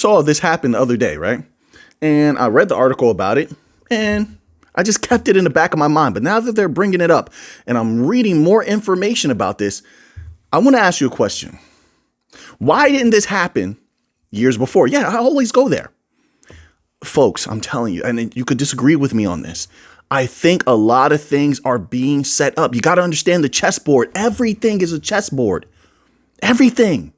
saw this happen the other day, right? And I read the article about it, and I just kept it in the back of my mind. But now that they're bringing it up and I'm reading more information about this, I want to ask you a question. Why didn't this happen years before? Yeah, I always go there. Folks, I'm telling you, and you could disagree with me on this. I think a lot of things are being set up. You got to understand the chessboard. Everything is a chessboard. Everything.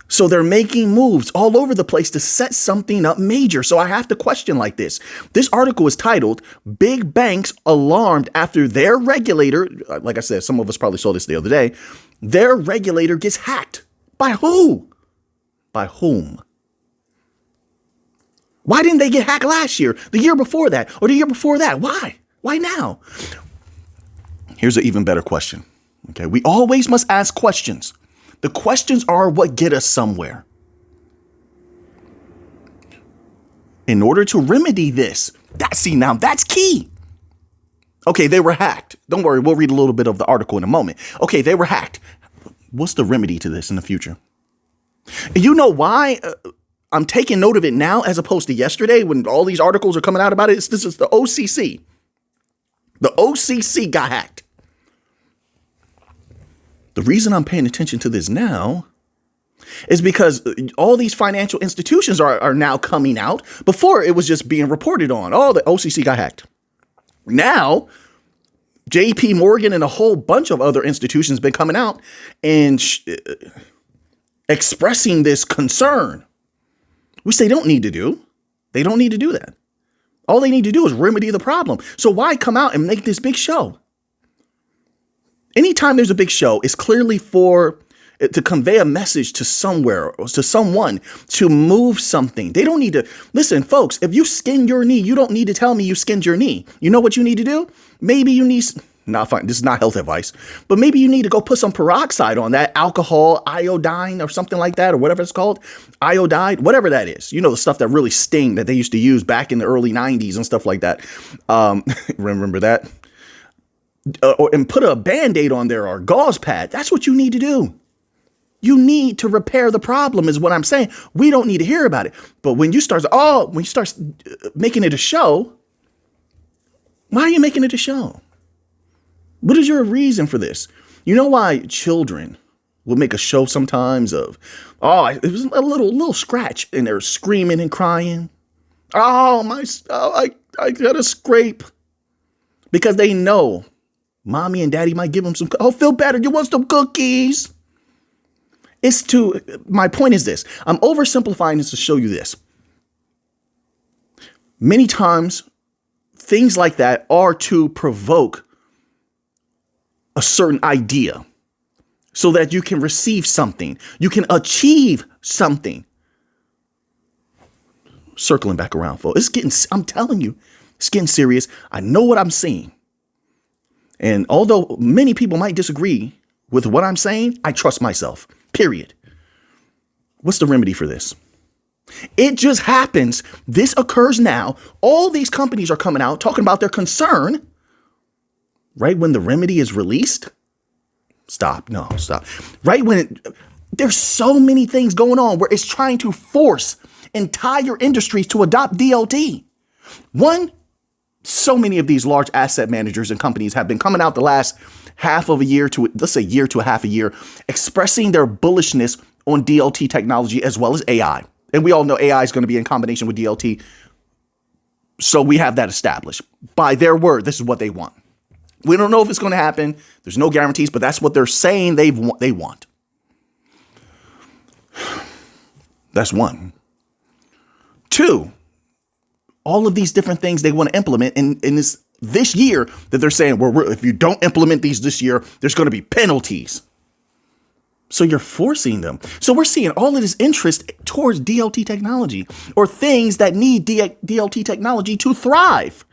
So they're making moves all over the place to set something up major. So I have to question like this. This article is titled, Big Banks Alarmed After Their Regulator. Like I said, some of us probably saw this the other day. Their regulator gets hacked. By who? By whom? Why didn't they get hacked last year, the year before that, or the year before that? Why? Why now? Here's an even better question. Okay, we always must ask questions. The questions are what get us somewhere. In order to remedy this, now that's key. Okay, they were hacked. Don't worry, we'll read a little bit of the article in a moment. Okay, they were hacked. What's the remedy to this in the future? You know why? I'm taking note of it now as opposed to yesterday when all these articles are coming out about it. This is the OCC. The OCC got hacked. The reason I'm paying attention to this now is because all these financial institutions are now coming out. Before, it was just being reported on. Oh, the OCC got hacked. Now, JP Morgan and a whole bunch of other institutions been coming out and expressing this concern, which they don't need to do. They don't need to do that. All they need to do is remedy the problem. So why come out and make this big show? Anytime there's a big show, it's clearly to convey a message to somewhere or to someone to move something. They don't need to. Listen, folks, if you skinned your knee, you don't need to tell me you skinned your knee. You know what you need to do? Maybe you need, not fine. This is not health advice, but maybe you need to go put some peroxide on that alcohol, iodine or something like that, or whatever it's called. Iodide, whatever that is. You know, the stuff that really sting that they used to use back in the early 90s and stuff like that. Remember that? And put a Band-Aid on there or a gauze pad. That's what you need to do. You need to repair the problem is what I'm saying. We don't need to hear about it. But when you start making it a show, why are you making it a show? What is your reason for this? You know why children will make a show sometimes of, it was a little scratch and they're screaming and crying. I got a scrape. Because they know mommy and daddy might give them some, feel better. You want some cookies? My point is this. I'm oversimplifying this to show you this. Many times, things like that are to provoke a certain idea so that you can receive something. You can achieve something. Circling back around, folks. I'm telling you, it's getting serious. I know what I'm seeing. And although many people might disagree with what I'm saying, I trust myself. Period. What's the remedy for this? It just happens. This occurs now. All these companies are coming out talking about their concern. Right when the remedy is released. Stop. Right when there's so many things going on where it's trying to force entire industries to adopt DLT. So many of these large asset managers and companies have been coming out the last half of a year to, let's say, year to a half a year, expressing their bullishness on DLT technology as well as AI. And we all know AI is going to be in combination with DLT. So we have that established. By their word, this is what they want. We don't know if it's going to happen. There's no guarantees, but that's what they're saying they want. That's one. Two, all of these different things they want to implement in this year that they're saying, if you don't implement these this year, there's going to be penalties. So you're forcing them. So we're seeing all of this interest towards DLT technology or things that need DLT technology to thrive.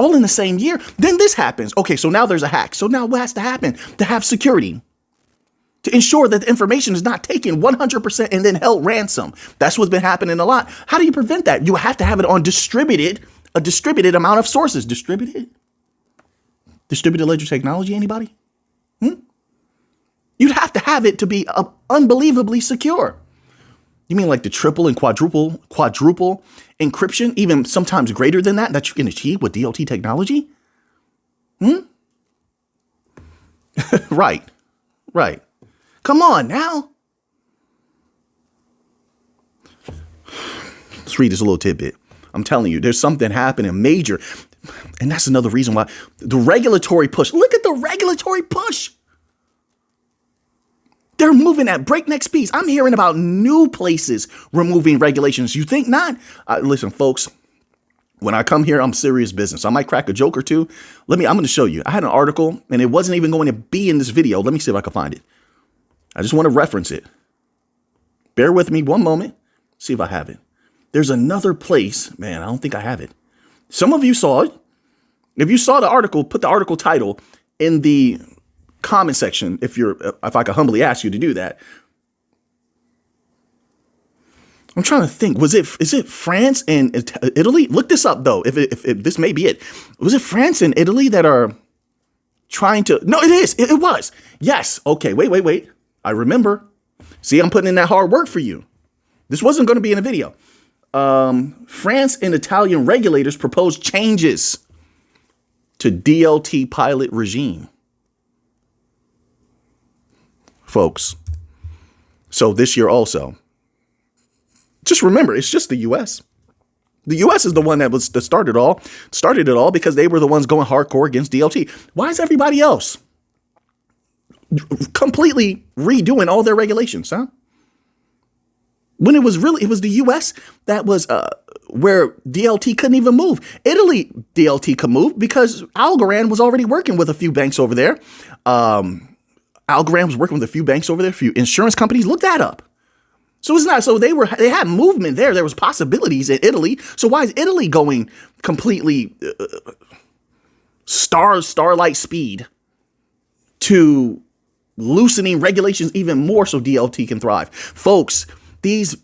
All in the same year. Then this happens. Okay, so now there's a hack. So now what has to happen? To have security. To ensure that the information is not taken 100% and then held ransom. That's what's been happening a lot. How do you prevent that? You have to have it on a distributed amount of sources. Distributed ledger technology, anybody? You'd have to have it to be unbelievably secure. You mean like the triple and quadruple encryption, even sometimes greater than that you can achieve with DLT technology? Right. Come on now. Let's read this little tidbit. I'm telling you, there's something happening major. And that's another reason why the regulatory push. Look at the regulatory push. They're moving at breakneck speeds. I'm hearing about new places removing regulations. You think not? Listen, folks, when I come here, I'm serious business. I might crack a joke or two. I'm going to show you. I had an article and it wasn't even going to be in this video. Let me see if I can find it. I just want to reference it. Bear with me one moment. See if I have it. There's another place. Man, I don't think I have it. Some of you saw it. If you saw the article, put the article title in the comment section if I could humbly ask you to do that. I'm trying to think. Is it France and Italy? Look this up though. If this may be it. Was it France and Italy that are trying to? No, it is. It was. Yes. Okay. Wait. I remember. See, I'm putting in that hard work for you. This wasn't going to be in a video. France and Italian regulators proposed changes to DLT pilot regime. Folks, so this year also, just remember, it's just the U.S. The U.S. is the one that started it all because they were the ones going hardcore against DLT. Why is everybody else completely redoing all their regulations, huh? When it was the U.S. that was where DLT couldn't even move. Italy, DLT could move because Algorand was already working with a few banks over there. Algorand was working with a few banks over there, a few insurance companies. Look that up. So it's not, so they had movement there. There was possibilities in Italy. So why is Italy going completely starlight speed to loosening regulations even more so DLT can thrive? Folks, these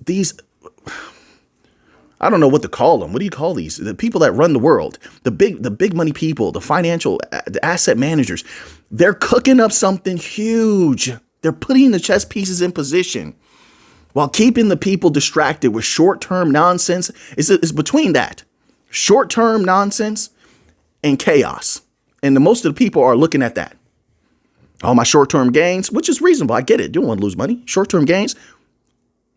I don't know what to call them. What do you call these? The people that run the world, the big money people, the financial, the asset managers, they're cooking up something huge. They're putting the chess pieces in position while keeping the people distracted with short-term nonsense. It's between that short-term nonsense and chaos. And most of the people are looking at that. All my short-term gains, which is reasonable. I get it. You don't want to lose money. Short-term gains.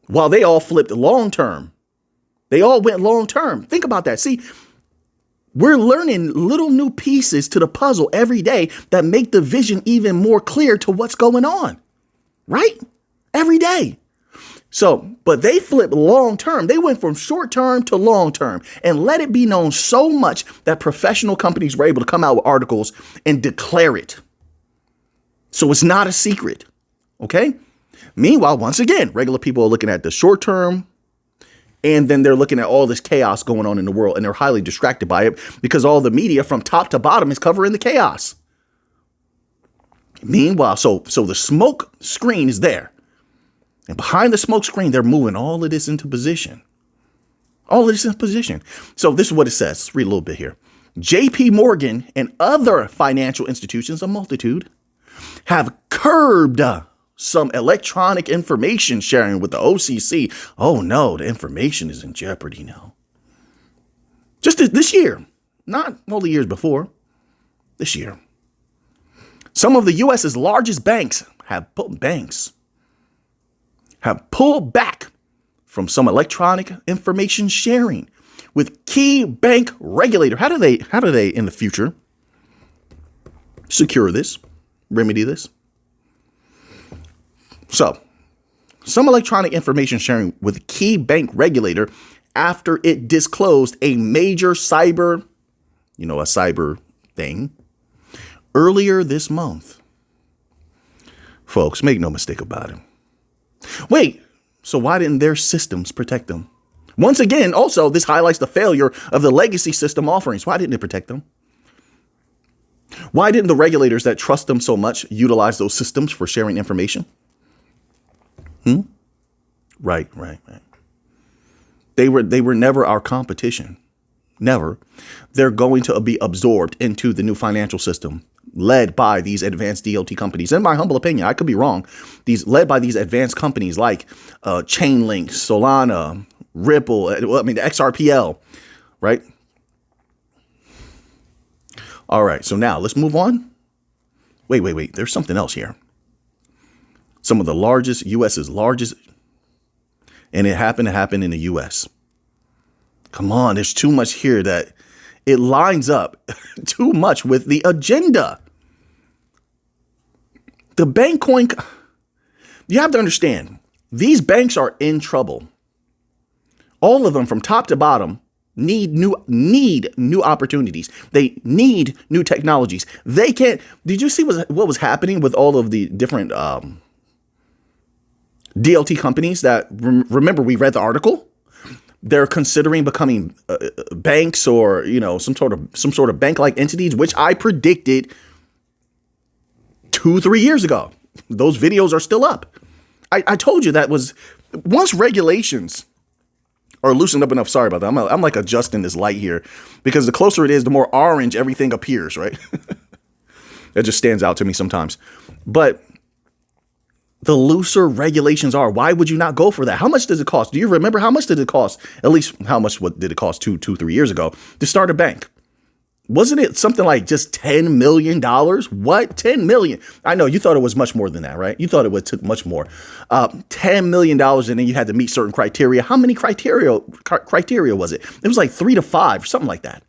While they all flipped long-term. They all went long-term. Think about that. See, we're learning little new pieces to the puzzle every day that make the vision even more clear to what's going on. Right? Every day. So, but they flipped long-term. They went from short-term to long-term and let it be known so much that professional companies were able to come out with articles and declare it. So it's not a secret. Okay? Meanwhile, once again, regular people are looking at the short-term, and then they're looking at all this chaos going on in the world, and they're highly distracted by it because all the media from top to bottom is covering the chaos. Meanwhile, so the smoke screen is there. And behind the smoke screen, they're moving all of this into position. All of this in position. So this is what it says. Let's read a little bit here. JP Morgan and other financial institutions, a multitude, have curbed some electronic information sharing with the OCC. Oh no, the information is in jeopardy now. Just this year, not all the years before, this year. Some of the U.S.'s largest banks have pulled back from some electronic information sharing with key bank regulator. How do they in the future secure this, remedy this? So, some electronic information sharing with key bank regulator after it disclosed a major cyber thing earlier this month. Folks, make no mistake about it. Wait, so why didn't their systems protect them? Once again, also, this highlights the failure of the legacy system offerings. Why didn't it protect them? Why didn't the regulators that trust them so much utilize those systems for sharing information? Right. They were never our competition. Never. They're going to be absorbed into the new financial system led by these advanced DLT companies. In my humble opinion, I could be wrong. These led by these advanced companies like Chainlink, Solana, Ripple, the XRPL, right? All right, so now let's move on. Wait. There's something else here. Some of the largest, US's largest, and it happened to happen in the US. Come on, there's too much here that it lines up too much with the agenda. The bank coin, you have to understand, these banks are in trouble. All of them from top to bottom need new opportunities. They need new technologies. They can't. Did you see what was happening with all of the different DLT companies that, remember, we read the article? They're considering becoming banks or, some sort of bank-like entities, which I predicted 2-3 years ago. Those videos are still up. I told you that was once regulations are loosened up enough. Sorry about that. I'm like adjusting this light here because the closer it is, the more orange everything appears, right? That just stands out to me sometimes. But the looser regulations are, why would you not go for that? How much does it cost? Do you remember how much did it cost? At least what did it cost 2-3 years ago to start a bank? Wasn't it something like just $10 million? What? 10 million? I know you thought it was much more than that, right? You thought it would took much more. $10 million, and then you had to meet certain criteria. How many criteria was it? It was like 3 to 5, something like that.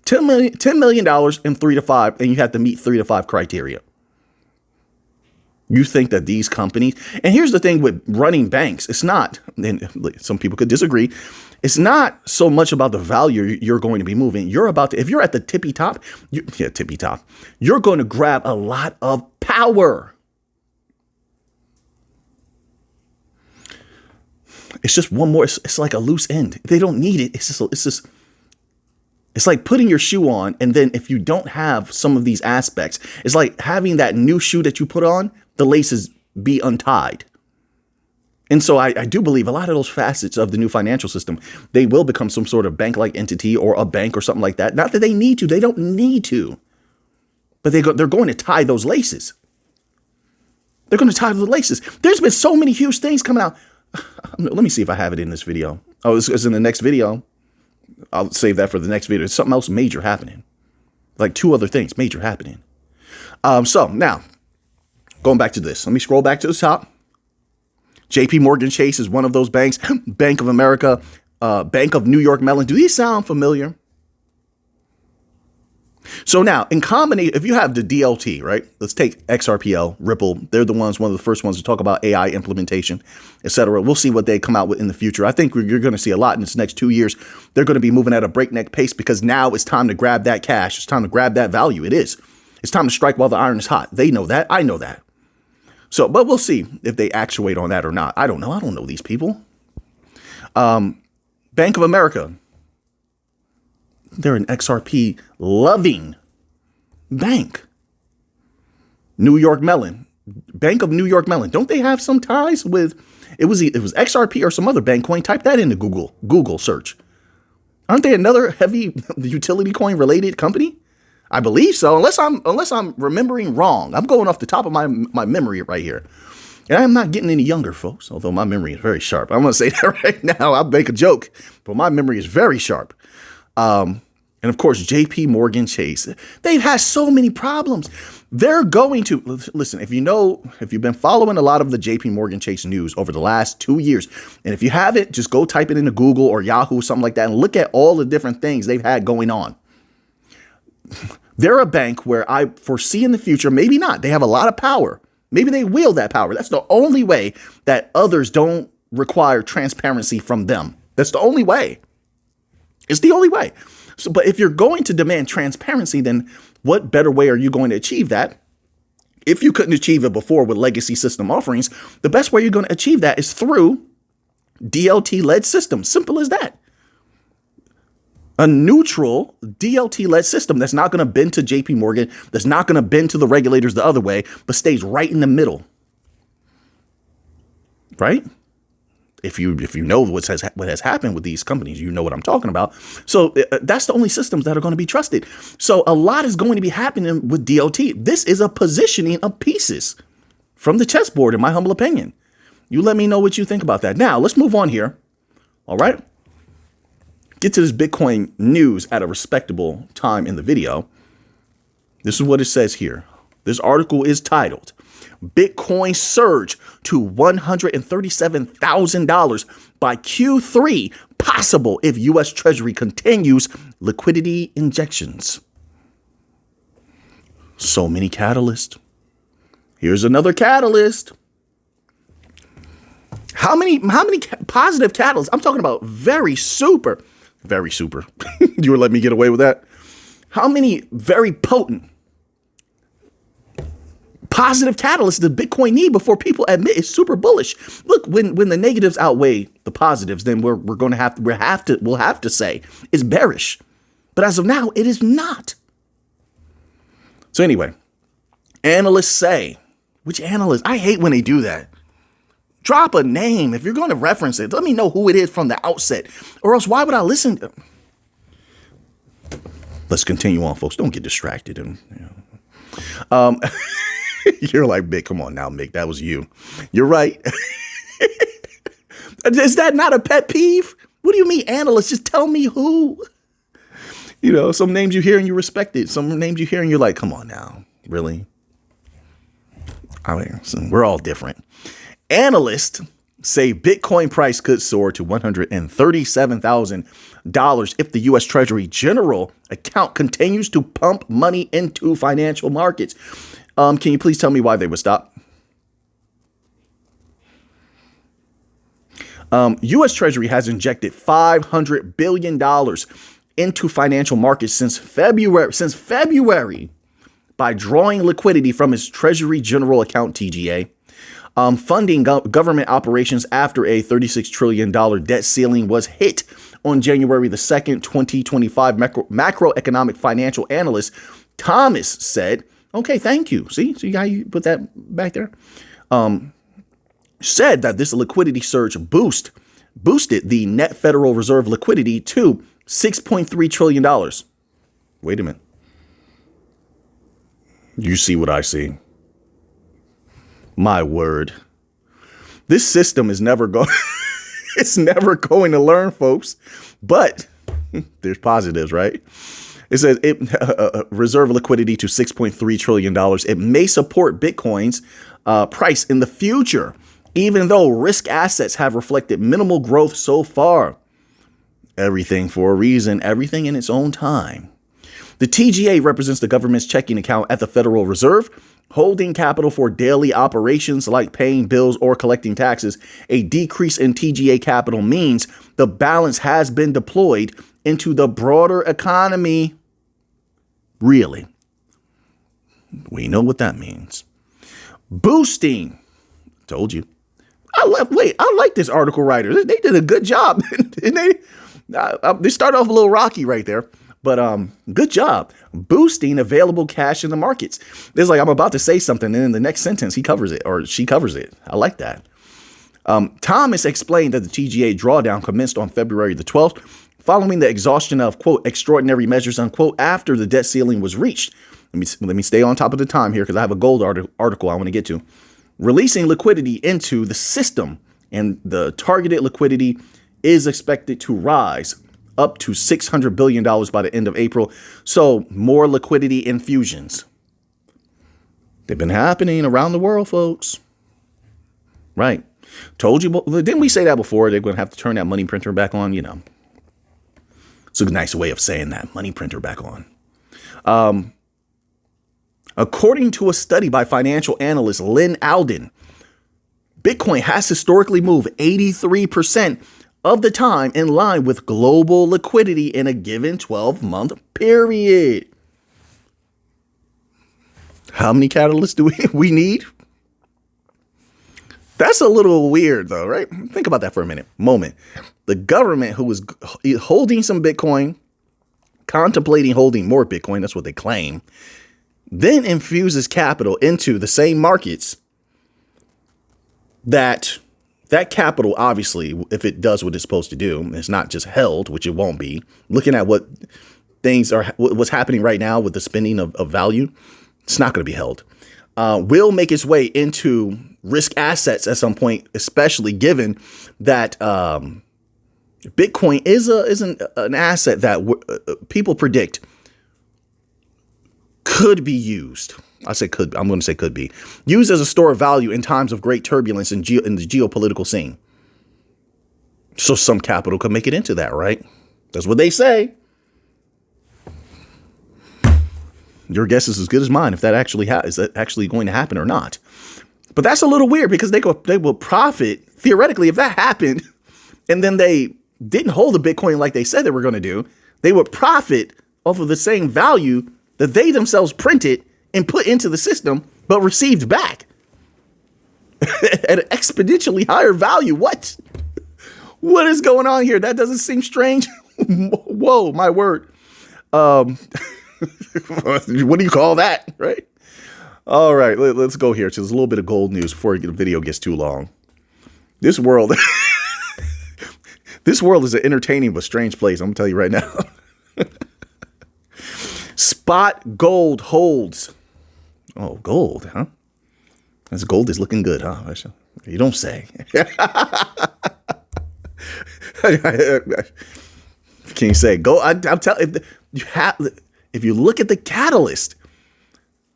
$10 million and 3 to 5, and you had to meet 3 to 5 criteria. You think that these companies, and here's the thing with running banks, it's not, and some people could disagree, it's not so much about the value you're going to be moving. You're about to, if you're at the tippy top, you're going to grab a lot of power. It's just one more, it's like a loose end. They don't need it. It's like putting your shoe on, and then if you don't have some of these aspects, it's like having that new shoe that you put on, the laces be untied. And so I do believe a lot of those facets of the new financial system, they will become some sort of bank-like entity or a bank or something like that. Not that they need to. They don't need to. But they're going to tie those laces. They're going to tie the laces. There's been so many huge things coming out. Let me see if I have it in this video. Oh, it's in the next video. I'll save that for the next video. There's something else major happening. Like 2 other things major happening. So now, going back to this. Let me scroll back to the top. JP Morgan Chase is one of those banks. Bank of America, Bank of New York Mellon. Do these sound familiar? So now, in combination, if you have the DLT, right? Let's take XRPL, Ripple. They're one of the first ones to talk about AI implementation, etc. We'll see what they come out with in the future. I think you're going to see a lot in this next 2 years. They're going to be moving at a breakneck pace because now it's time to grab that cash. It's time to grab that value. It is. It's time to strike while the iron is hot. They know that. I know that. So, but we'll see if they actuate on that or not. I don't know. I don't know these people. Bank of America. They're an XRP loving bank. New York Mellon. Bank of New York Mellon. Don't they have some ties with, it was XRP or some other bank coin? Type that into Google search. Aren't they another heavy utility coin related company? I believe so, unless I'm remembering wrong. I'm going off the top of my memory right here. And I'm not getting any younger, folks, although my memory is very sharp. I'm going to say that right now. I'll make a joke, but my memory is very sharp. And of course, JP Morgan Chase. They've had so many problems. They're going to, listen, if you've been following a lot of the JP Morgan Chase news over the last 2 years, and if you haven't, just go type it into Google or Yahoo, something like that, and look at all the different things they've had going on. They're a bank where I foresee in the future, maybe not, they have a lot of power. Maybe they wield that power. That's the only way that others don't require transparency from them. That's the only way. It's the only way. So, but if you're going to demand transparency, then what better way are you going to achieve that? If you couldn't achieve it before with legacy system offerings, the best way you're going to achieve that is through DLT-led systems. Simple as that. A neutral DLT-led system that's not going to bend to JP Morgan, that's not going to bend to the regulators the other way, but stays right in the middle. Right? If you know what has happened with these companies, you know what I'm talking about. So that's the only systems that are going to be trusted. So a lot is going to be happening with DOT. This is a positioning of pieces from the chessboard, in my humble opinion. You let me know what you think about that. Now, let's move on here. All right. Get to this Bitcoin news at a respectable time in the video. This is what it says here. This article is titled, Bitcoin surge to $137,000 by Q3, possible if U.S. Treasury continues liquidity injections. So many catalysts. Here's another catalyst. How many positive catalysts? I'm talking about very super. You would let me get away with that? How many very potent positive catalysts does Bitcoin need before people admit it's super bullish? Look, when the negatives outweigh the positives, then we'll have to say it's bearish. But as of now, it is not. So anyway, analysts say, which analysts? I hate when they do that. Drop a name. If you're going to reference it, let me know who it is from the outset, or else why would I listen? Let's continue on, folks. Don't get distracted. You're like, Mick, come on now, Mick. That was you. You're right. Is that not a pet peeve? What do you mean, analysts? Just tell me who. Some names you hear and you respect it. Some names you hear and you're like, come on now. Really? I mean, we're all different. Analysts say Bitcoin price could soar to $137,000 if the U.S. Treasury General account continues to pump money into financial markets. Can you please tell me why they would stop? U.S. Treasury has injected $500 billion into financial markets since February by drawing liquidity from its Treasury General account, TGA. Funding government operations after a $36 trillion debt ceiling was hit on January the 2nd, 2025. Macroeconomic financial analyst Thomas said, okay, thank you. See how you put that back there? Said that this liquidity surge boosted the net Federal Reserve liquidity to $6.3 trillion. Wait a minute. You see what I see? My word. This system is never going it's never going to learn, folks. But there's positives, right? It says reserve liquidity to $6.3 trillion. It may support Bitcoin's price in the future, even though risk assets have reflected minimal growth so far. Everything for a reason, everything in its own time. The TGA represents the government's checking account at the Federal Reserve, holding capital for daily operations like paying bills or collecting taxes. A decrease in TGA capital means the balance has been deployed into the broader economy. Really? We know what that means. Boosting. Told you. I like this article writer. They did a good job. They started off a little rocky right there. But good job boosting available cash in the markets. It's like I'm about to say something, and in the next sentence, he covers it or she covers it. I like that. Thomas explained that the TGA drawdown commenced on February the 12th, following the exhaustion of, quote, extraordinary measures, unquote, after the debt ceiling was reached. Let me stay on top of the time here because I have a gold article I want to get to. Releasing liquidity into the system, and the targeted liquidity is expected to rise up to $600 billion by the end of April. So more liquidity infusions. They've been happening around the world, folks. Right. Told you. Didn't we say that before? They're going to have to turn that money printer back on, It's a nice way of saying that. Money printer back on. According to a study by financial analyst Lynn Alden, Bitcoin has historically moved 83% of the time in line with global liquidity in a given 12-month period. How many catalysts do we need? That's a little weird, though, right? Think about that for a moment. The government, who was holding some Bitcoin, contemplating holding more Bitcoin, that's what they claim, then infuses capital into the same markets that That capital, obviously, if it does what it's supposed to do, it's not just held, which it won't be. Looking at what things are, what's happening right now with the spending of value, it's not going to be held. Will make its way into risk assets at some point, especially given that Bitcoin is an asset that people predict could be used. I say could. I'm going to say could be used as a store of value in times of great turbulence in the geopolitical scene. So some capital could make it into that, right? That's what they say. Your guess is as good as mine if that actually is that actually going to happen or not. But that's a little weird because they will profit theoretically if that happened, and then they didn't hold the Bitcoin like they said they were going to do. They would profit off of the same value that they themselves printed and put into the system, but received back at an exponentially higher value. What is going on here? That doesn't seem strange. Whoa, my word. What do you call that? Right. All right, let's go here. So there's a little bit of gold news before the video gets too long. This world, this world is an entertaining but strange place. I'm gonna tell you right now. Spot gold holds. Oh, gold, huh? This gold is looking good, huh? You don't say. Can you say gold? I'm telling if you look at the catalyst,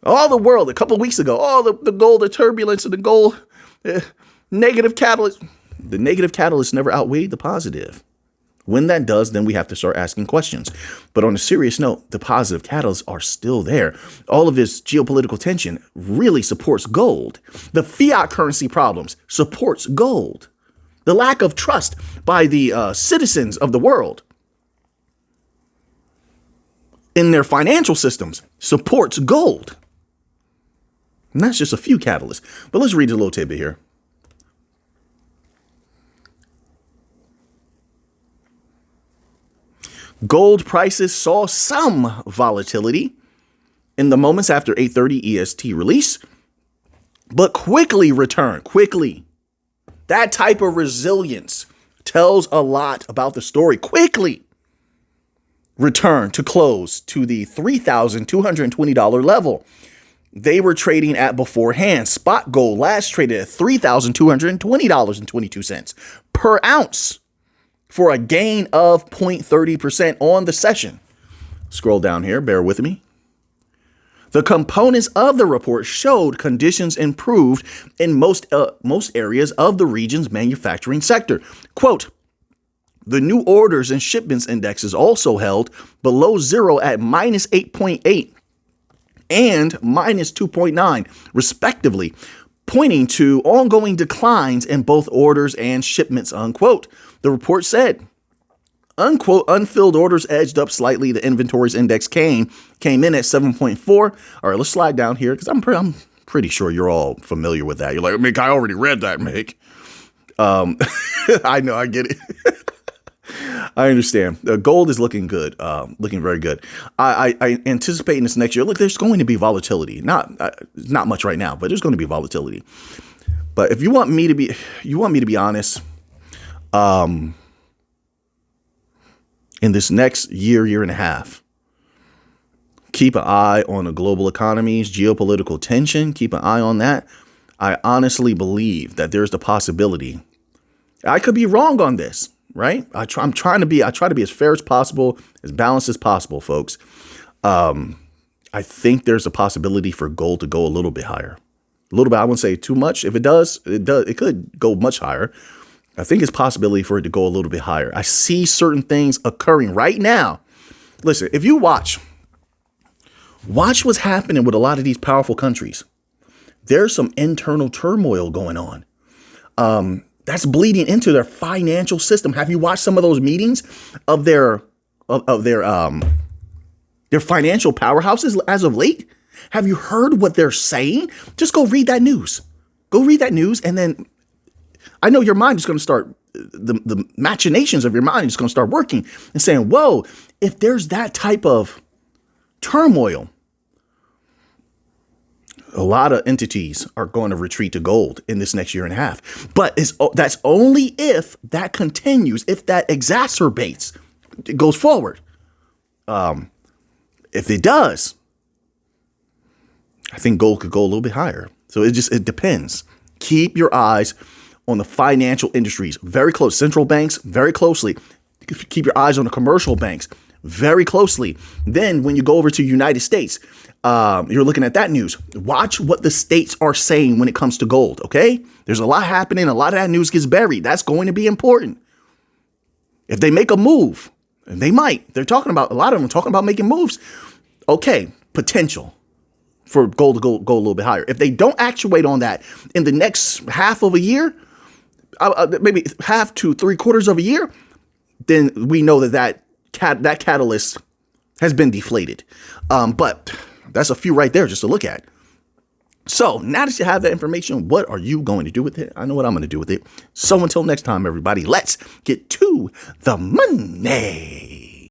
all the world a couple of weeks ago, all the gold, the turbulence, and the gold negative catalyst. The negative catalyst never outweighed the positive. When that does, then we have to start asking questions. But on a serious note, the positive catalysts are still there. All of this geopolitical tension really supports gold. The fiat currency problems supports gold. The lack of trust by the citizens of the world in their financial systems supports gold. And that's just a few catalysts. But let's read a little tidbit here. Gold prices saw some volatility in the moments after 8:30 EST release, but quickly returned. Quickly. That type of resilience tells a lot about the story. Quickly returned to close to the $3,220 level they were trading at beforehand. Spot gold last traded at $3,220.22 per ounce, for a gain of 0.30% on the session. Scroll down here, bear with me. The components of the report showed conditions improved in most areas of the region's manufacturing sector. Quote, the new orders and shipments indexes also held below zero at minus 8.8 and minus 2.9, respectively, pointing to ongoing declines in both orders and shipments, unquote. The report said, unquote, unfilled orders edged up slightly. The inventories index came in at 7.4. All right, let's slide down here because I'm pretty sure you're all familiar with that. You're like, Mick, I already read that, Mick. I know, I get it. I understand. Gold is looking good, looking very good. I anticipate in this next year, look, there's going to be volatility. Not much right now, but there's going to be volatility. But if you want me to be honest, in this next year and a half, keep an eye on the global economies, geopolitical tension, keep an eye on that. I honestly believe that there's the possibility. I could be wrong on this, right? I try to be as fair as possible, as balanced as possible, folks. I think there's a possibility for gold to go a little bit higher. A little bit, I wouldn't say too much. If it does, it could go much higher. I think it's possibility for it to go a little bit higher. I see certain things occurring right now. Listen, if you watch what's happening with a lot of these powerful countries. There's some internal turmoil going on. That's bleeding into their financial system. Have you watched some of those meetings of their financial powerhouses as of late? Have you heard what they're saying? Just go read that news. Go read that news, and then I know your mind is going to start, the machinations of your mind is going to start working and saying, whoa, if there's that type of turmoil, a lot of entities are going to retreat to gold in this next year and a half. But that's only if that continues, if that exacerbates, it goes forward. If it does, I think gold could go a little bit higher. So it depends. Keep your eyes on the financial industries very close. Central banks, very closely. Keep your eyes on the commercial banks very closely. Then when you go over to United States, you're looking at that news. Watch what the states are saying when it comes to gold. OK, there's a lot happening. A lot of that news gets buried. That's going to be important. If they make a move, and they might, a lot of them talking about making moves. OK, potential for gold to go a little bit higher. If they don't actuate on that in the next half of a year, maybe half to 3/4 of a year, then we know that catalyst has been deflated. But that's a few right there just to look at. So now that you have that information, what are you going to do with it? I know what I'm going to do with it. So until next time, everybody, let's get to the money.